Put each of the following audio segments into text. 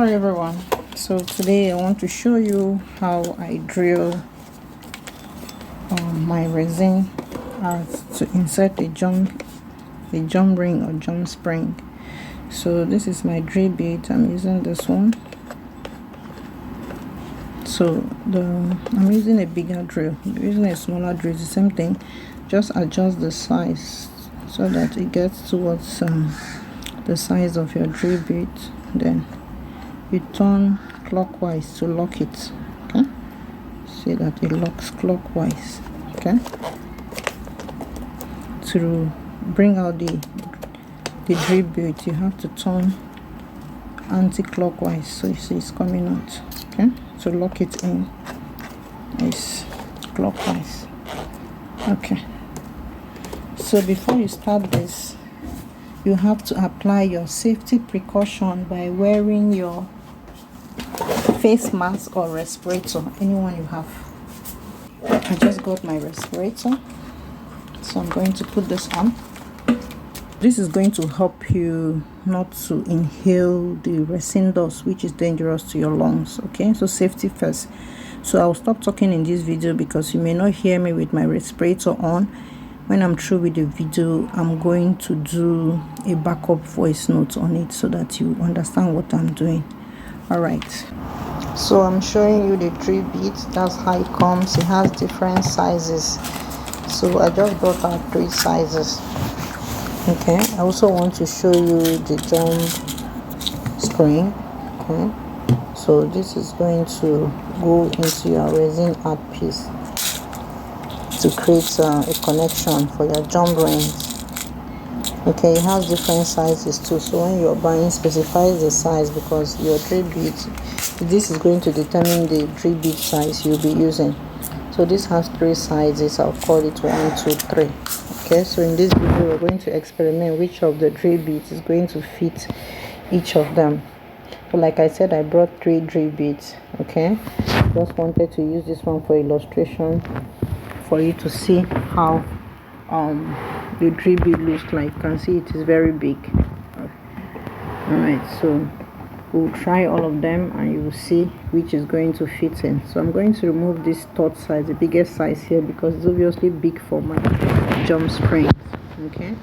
everyone. So today I want to show you how I drill my resin to insert a jump ring or jump spring. So this is my drill bit. I'm using this one. So I'm using a bigger drill. I'm using a smaller drill. It's the same thing. Just adjust the size so that it gets towards the size of your drill bit. Then you turn clockwise to lock it. Okay, see that it locks clockwise. Okay, to bring out the drill bit, you have to turn anti-clockwise, so you see it's coming out. Okay, to lock it in is clockwise. Okay, so before you start this, you have to apply your safety precaution by wearing your face mask or respirator, anyone you have. I just got my respirator, so I'm going to put this on. This is going to help you not to inhale the resin dust, which is dangerous to your lungs. Okay, so safety first. So I'll stop talking in this video because you may not hear me with my respirator on. When I'm through with the video, I'm going to do a backup voice note on it so that you understand what I'm doing. All right, so I'm showing you the drill bit. That's how it comes. It has different sizes, so I just brought out 3 sizes. Okay, I also want to show you the jump spring. Okay, so this is going to go into your resin art piece to create a connection for your jump rings. Okay, it has different sizes too, so when you're buying, specify the size, because your drill bit, this is going to determine the drill bit size you'll be using. So this has 3 sizes. I'll call it 1, 2, 3. Okay, so in this video we're going to experiment which of the drill bits is going to fit each of them. So like I said, I brought 3 drill bits. Okay, just wanted to use this one for illustration for you to see how the drill bit looks like. You can see it is very big. All right, so we'll try all of them and you will see which is going to fit in. So I'm going to remove this third size, the biggest size here, because it's obviously big for my jump springs. Okay,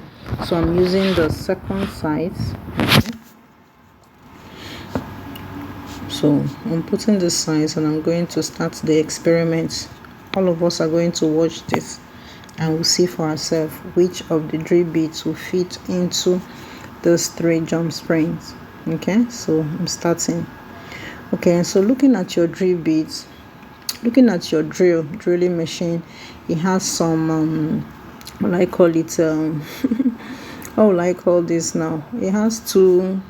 so I'm using the second size. Okay, so I'm putting the size and I'm going to start the experiment. All of us are going to watch this and we'll see for ourselves which of the drill bits will fit into those 3 jump springs. Okay, so I'm starting. Okay, so looking at your drill bits, looking at your drilling machine, it has some what I call it how will I call this now? It has 2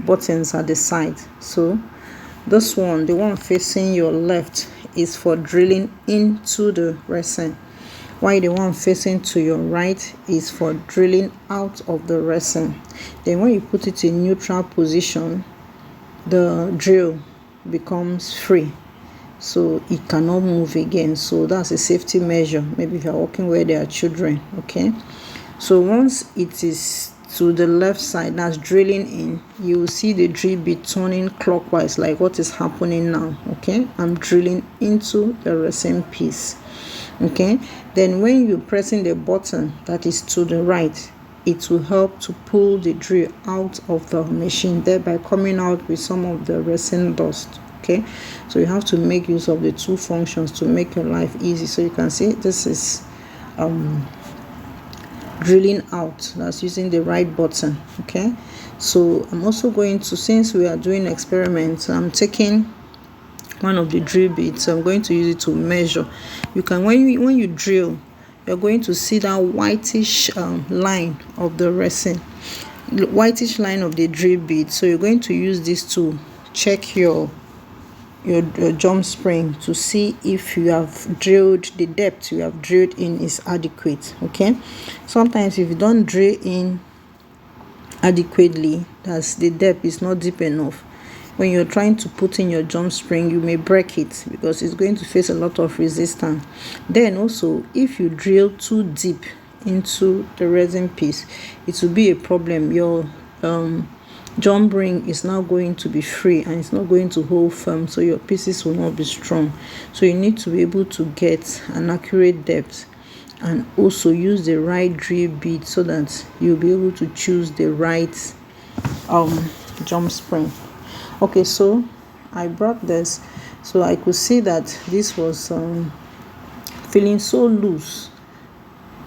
buttons at the side. So this one, the one facing your left, is for drilling into the resin, while the one facing to your right is for drilling out of the resin. Then when you put it in neutral position, the drill becomes free, so it cannot move again. So that's a safety measure, maybe if you're working where there are children. Okay, so once it is to the left side, that's drilling in, you will see the drill bit turning clockwise, like what is happening now. Okay, I'm drilling into the resin piece. Okay, then when you're pressing the button that is to the right, it will help to pull the drill out of the machine, thereby coming out with some of the resin dust. Okay, so you have to make use of the 2 functions to make your life easy. So you can see this is drilling out, that's using the right button. Okay, so I'm also going to, since we are doing experiments, I'm taking one of the drill bits. I'm going to use it to measure. You can, when you drill, you're going to see that whitish line of the resin, whitish line of the drill bit. So you're going to use this to check your jump spring to see if you have drilled, the depth you have drilled in is adequate. Okay, sometimes if you don't drill in adequately, that's the depth is not deep enough, when you're trying to put in your jump spring, you may break it because it's going to face a lot of resistance. Then also, if you drill too deep into the resin piece, it will be a problem. Your jump ring is now going to be free and it's not going to hold firm, so your pieces will not be strong. So you need to be able to get an accurate depth and also use the right drill bit so that you'll be able to choose the right jump spring. Okay, so I brought this, so I could see that this was feeling so loose,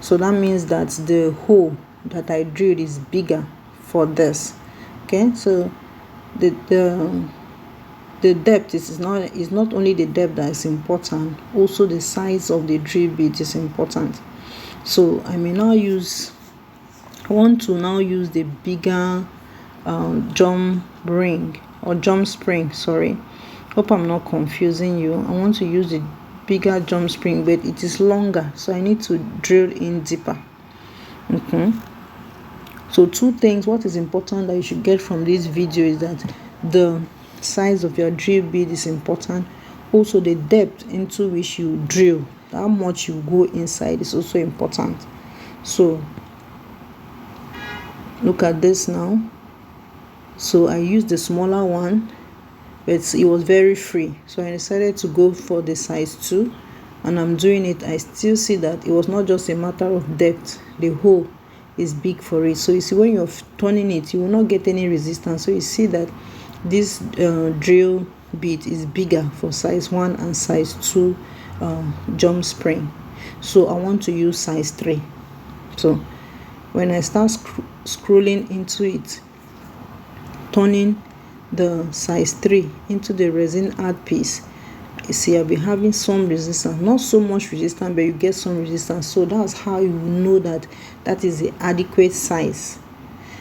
so that means that the hole that I drilled is bigger for this. Okay, so the depth is not only the depth that is important, also the size of the drill bit is important. So I want to now use the bigger jump ring or jump spring, sorry, hope I'm not confusing you. I want to use the bigger jump spring, but it is longer, so I need to drill in deeper. Okay, so two things, what is important that you should get from this video is that the size of your drill bit is important, also the depth into which you drill, how much you go inside is also important. So look at this now. So I used the smaller one, but it was very free, so I decided to go for the size 2, and I'm doing it. I still see that it was not just a matter of depth, the hole is big for it. So you see, when you're turning it, you will not get any resistance. So you see that this drill bit is bigger for size 1 and size 2 jump spring. So I want to use size 3. So when I start scrolling into it, turning the size 3 into the resin art piece, you see I'll be having some resistance, not so much resistance, but you get some resistance. So that's how you know that that is the adequate size.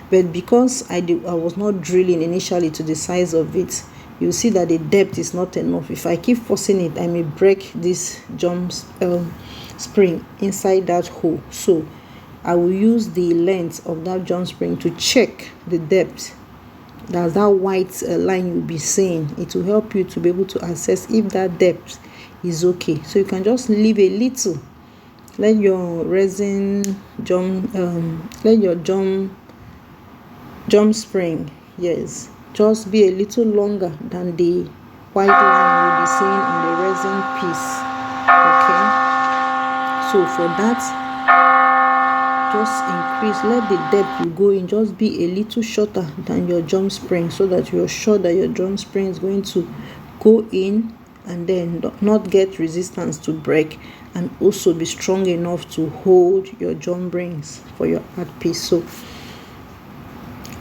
But because I was not drilling initially to the size of it, you see that the depth is not enough. If I keep forcing it, I may break this jump spring inside that hole. So I will use the length of that jump spring to check the depth. That's that white line you'll be seeing. It will help you to be able to assess if that depth is okay. So you can just leave a little, let your resin jump spring, yes, just be a little longer than the white line you'll be seeing on the resin piece. Okay, so for that, just increase, let the depth you go in just be a little shorter than your jump spring, so that you're sure that your jump spring is going to go in and then not get resistance to break, and also be strong enough to hold your jump rings for your art piece.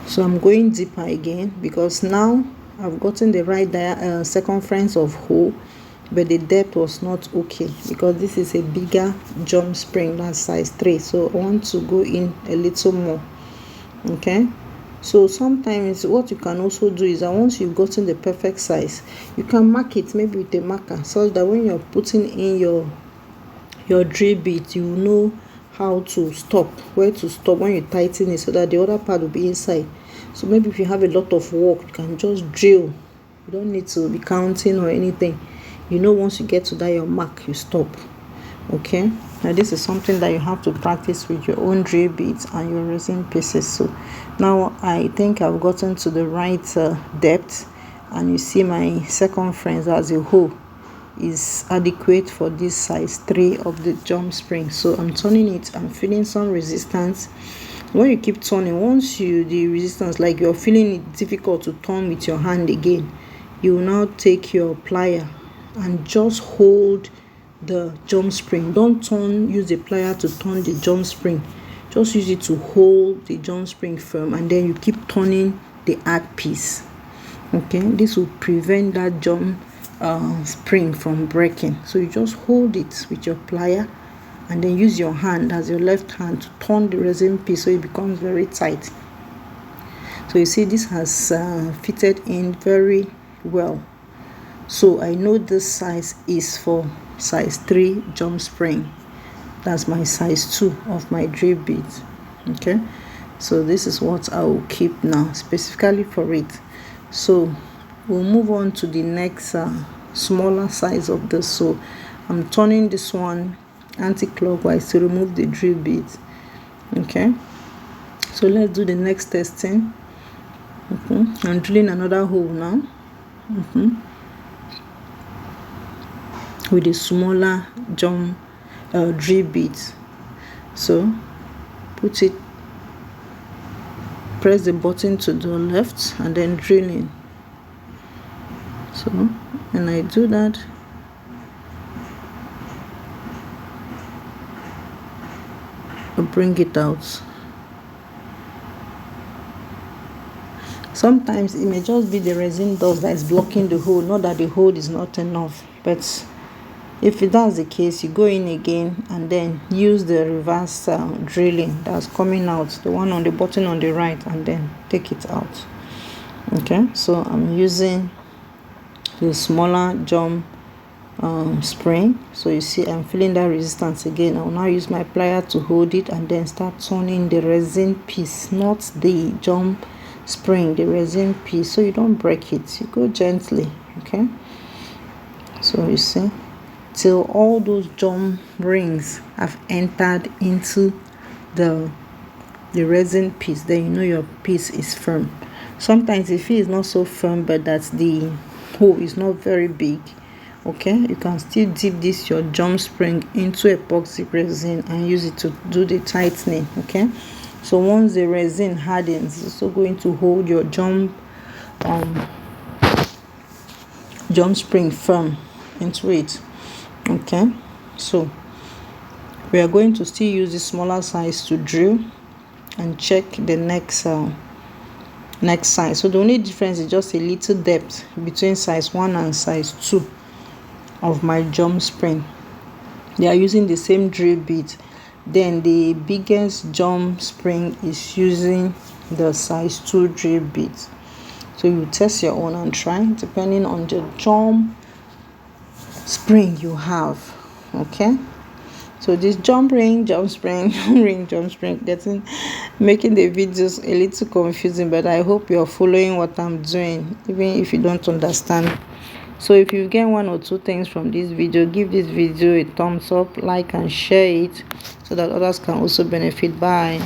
So I'm going deeper again, because now I've gotten the right circumference of hole, but the depth was not okay, because this is a bigger jump spring, that's size 3. So I want to go in a little more. Okay, so sometimes what you can also do is that once you've gotten the perfect size, you can mark it maybe with a marker, so that when you're putting in your drill bit, you know how to stop, where to stop when you tighten it, so that the other part will be inside. So maybe if you have a lot of work, you can just drill, you don't need to be counting or anything. You know, once you get to that your mark, you stop. Okay, now this is something that you have to practice with your own drill bits and your resin pieces. So now I think I've gotten to the right depth, and you see my circumference as a whole is adequate for this size 3 of the jump spring. So I'm turning it, I'm feeling some resistance. When you keep turning, once the resistance, like you're feeling it difficult to turn with your hand again, you will now take your plier and just hold the jump spring. Don't use the plier to turn the jump spring, just use it to hold the jump spring firm, and then you keep turning the art piece. Okay, this will prevent that jump spring from breaking. So you just hold it with your plier, and then use your hand as your left hand to turn the resin piece so it becomes very tight. So you see this has fitted in very well. So I know this size is for size 3 jump spring. That's my size 2 of my drill bit. Okay, so this is what I will keep now specifically for it. So we'll move on to the next smaller size of this. So I'm turning this one anti-clockwise to remove the drill bit. Okay, so let's do the next testing. Okay, I'm drilling another hole now. With a smaller drill bit. So put it, press the button to the left and then drilling. So when I do that, I'll bring it out. Sometimes it may just be the resin dust that is blocking the hole, not that the hole is not enough. But if that's the case, you go in again and then use the reverse drilling that's coming out, the one on the button on the right, and then take it out. Okay, so I'm using the smaller spring. So you see I'm feeling that resistance again. I'll now use my plier to hold it and then start turning the resin piece, not the spring, the resin piece, so you don't break it. You go gently. Okay, so you see, till all those rings have entered into the resin piece, then you know your piece is firm. Sometimes if it is not so firm, but that the hole is not very big, okay, you can still dip this your spring into epoxy resin and use it to do the tightening. Okay, so once the resin hardens, it's also going to hold your spring firm into it. Okay, so we are going to still use the smaller size to drill and check the next size. So the only difference is just a little depth between size 1 and size 2 of my spring. They are using the same drill bit. Then the biggest spring is using the size 2 drill bit. So you test your own and try depending on the spring you have. Okay, so this spring making the videos a little confusing, but I hope you're following what I'm doing, even if you don't understand. So if you get 1 or 2 things from this video, give this video a thumbs up, like and share it so that others can also benefit. Bye.